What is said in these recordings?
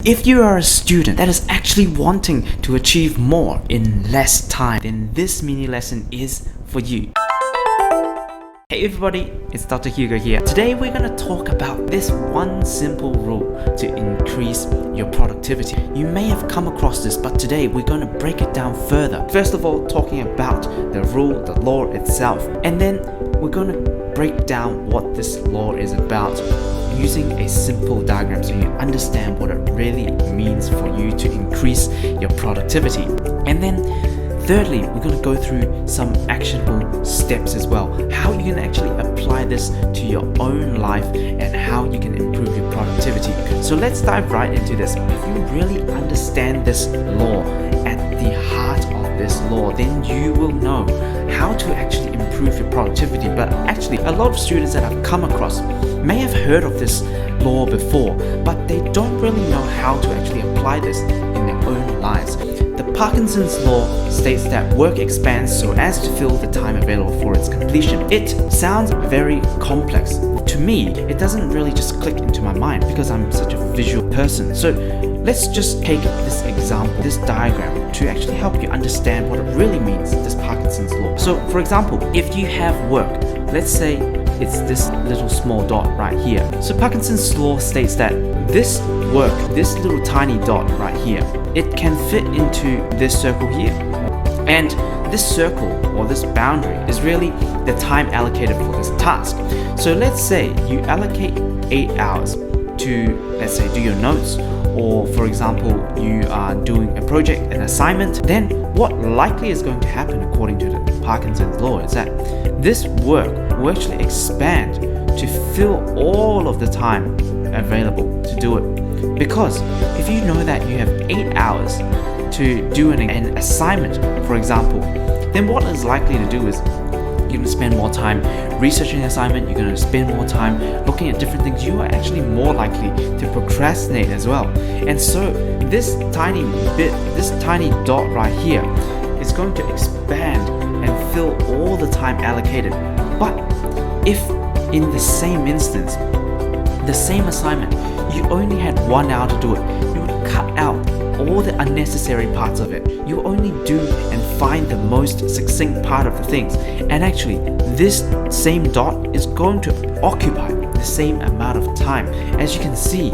If you are a student that is actually wanting to achieve more in less time, then this mini lesson is for you. Hey everybody, it's Dr. Hugo here. Today we're going to talk about this one simple rule to increase your productivity. You may have come across this, but today we're going to break it down further. First of all, talking about the rule, the law itself, and then we're going to break down what this law is about using a simple diagram so you understand what it really means for you to increase your productivity. And then thirdly, we're going to go through some actionable steps as well. How you can actually apply this to your own life and how you can improve your productivity. So let's dive right into this. If you really understand this law, at the heart of this law, then you will know how to actually improve your productivity. But actually, a lot of students that I've come across may have heard of this law before, but they don't really know how to actually apply this in their own lives. The Parkinson's law states that work expands so as to fill the time available for its completion. It sounds very complex. To me, it doesn't really just click into my mind because I'm such a visual person. So let's just take this example, this diagram, to actually help you understand what it really means, this Parkinson's law. So for example, if you have work, let's say it's this little small dot right here. So Parkinson's law states that this work, this little tiny dot right here, it can fit into this circle here. And this circle or this boundary is really the time allocated for this task. So let's say you allocate 8 hours to, let's say, do your notes, or for example, you are doing a project, an assignment, then what likely is going to happen according to the Parkinson's law is that this work will actually expand to fill all of the time available to do it. Because if you know that you have 8 hours to do an assignment, for example, then what is likely to do is you're going to spend more time researching the assignment, you're going to spend more time looking at different things. You are actually more likely to procrastinate as well. And so this tiny bit, this tiny dot right here is going to expand and fill all the time allocated. But if in the same instance, the same assignment, you only had 1 hour to do it, you would cut out all the unnecessary parts of it. You only do and find the most succinct part of the things. And actually, this same dot is going to occupy the same amount of time. As you can see,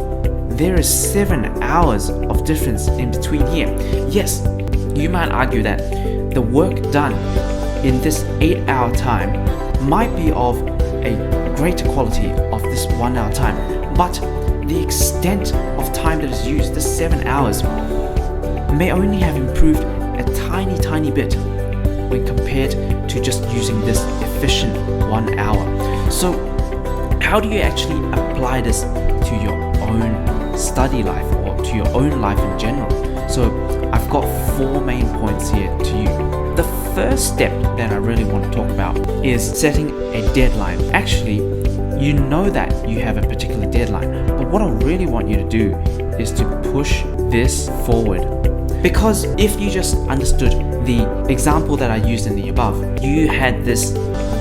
there is 7 hours of difference in between here. Yes, you might argue that the work done in this 8-hour time might be of a greater quality of this 1 hour time, but the extent of time that is used, the 7 hours, may only have improved a tiny bit when compared to just using this efficient 1 hour. So how do you actually apply this to your own study life or to your own life in general? So I've got 4 main points here to you. The first step that I really want to talk about is setting a deadline. Actually, you know that you have a particular deadline, but what I really want you to do is to push this forward. Because if you just understood the example that I used in the above, you had this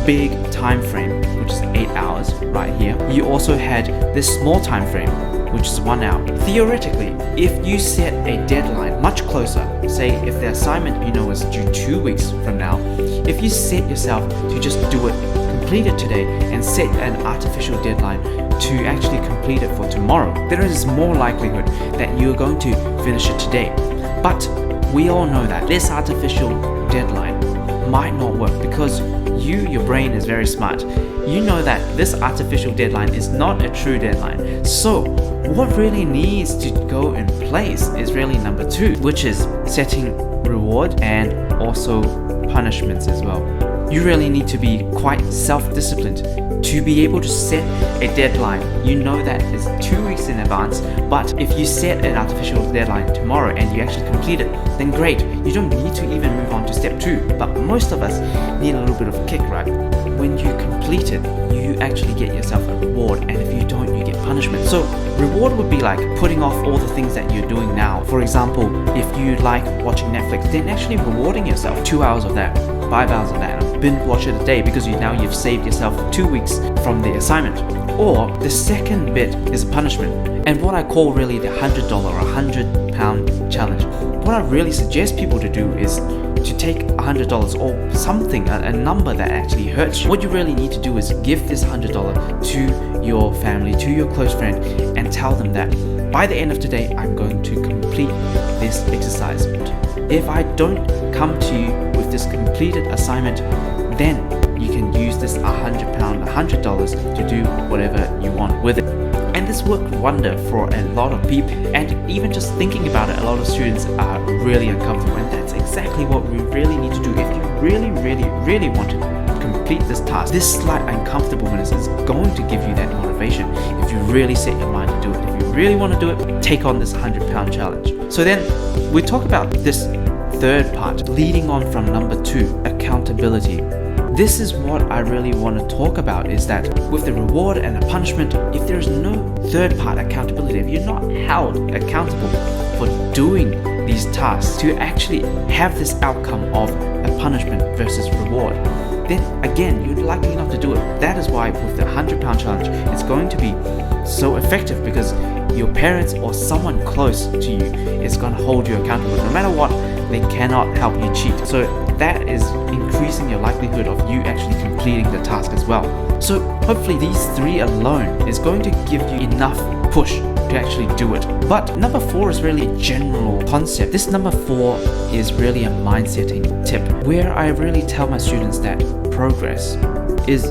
big time frame, which is 8 hours right here. You also had this small time frame, which is 1 hour. Theoretically, if you set a deadline much closer, say if the assignment you know is due 2 weeks from now, if you set yourself to just do it, complete it today, and set an artificial deadline to actually complete it for tomorrow, there is more likelihood that you're going to finish it today. But we all know that this artificial deadline might not work because your brain is very smart. You know that this artificial deadline is not a true deadline. So what really needs to go in place is really number 2, which is setting reward and also punishments as well. You really need to be quite self-disciplined to be able to set a deadline. You know that it's 2 weeks in advance, but if you set an artificial deadline tomorrow and you actually complete it, then great. You don't need to even move on to step 2. But most of us need a little bit of a kick, right? When you complete it, you actually get yourself a reward, and if you don't, you get punishment. So reward would be like putting off all the things that you're doing now. For example, if you like watching Netflix, then actually rewarding yourself 2 hours of that. 5 hours on that and binge watch it a day because you've saved yourself 2 weeks from the assignment. Or the second bit is a punishment, and what I call really the $100 or £100 challenge. What I really suggest people to do is to take $100 or something, a number that actually hurts you. What you really need to do is give this $100 to your family, to your close friend, and tell them that by the end of today, I'm going to complete this exercise. If I don't come to you with this completed assignment, then you can use this $100 to do whatever you want with it. And this worked wonder for a lot of people, and even just thinking about it, a lot of students are really uncomfortable, and that's exactly what we really need to do. If you really want to complete this task, this slight uncomfortableness is going to give you that motivation if you really set your mind to do it. If you really want to do it, take on this £100 challenge. So then we talk about this third part, leading on from number 2, accountability. This is what I really want to talk about, is that with the reward and the punishment, if there is no third part, accountability, if you're not held accountable for doing these tasks to actually have this outcome of a punishment versus reward, then again, you're likely not to do it. That is why with the £100 challenge, it's going to be so effective, because your parents or someone close to you is going to hold you accountable. No matter what, they cannot help you cheat. So that is increasing your likelihood of you actually completing the task as well. So hopefully these 3 alone is going to give you enough push to actually do it. But number 4 is really a general concept. This number 4 is really a mind-setting tip, where I really tell my students that progress is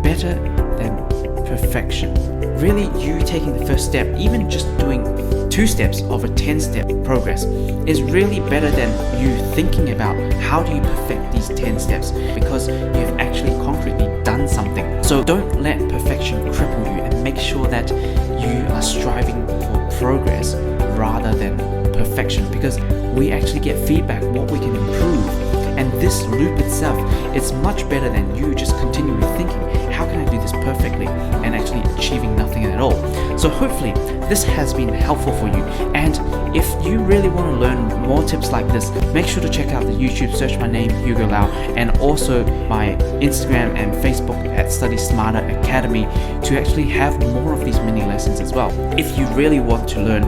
better than perfection. Really, you taking the first step, even just doing 2 steps of a 10-step progress, is really better than you thinking about how do you perfect these 10 steps, because you've actually concretely done something. So don't let perfection cripple you, and make sure that you are striving for progress rather than perfection, because we actually get feedback what we can improve. And this loop itself, it's much better than you just continually thinking, how can I do this perfectly, and actually achieving nothing at all. So hopefully this has been helpful for you, and if you really want to learn more tips like this, make sure to check out the YouTube, search my name, Hugo Lau, and also my Instagram and Facebook at Study Smarter Academy to actually have more of these mini lessons as well. If you really want to learn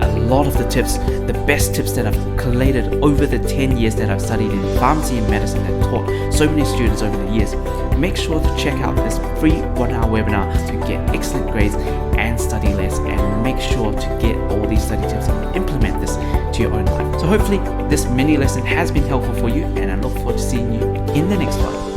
a lot of the tips, the best tips that I've collated over the 10 years that I've studied in pharmacy and medicine and taught so many students over the years, make sure to check out this free 1-hour webinar to get excellent grades and study less, and make sure to get all these study tips and implement this to your own life. So hopefully this mini lesson has been helpful for you, and I look forward to seeing you in the next one.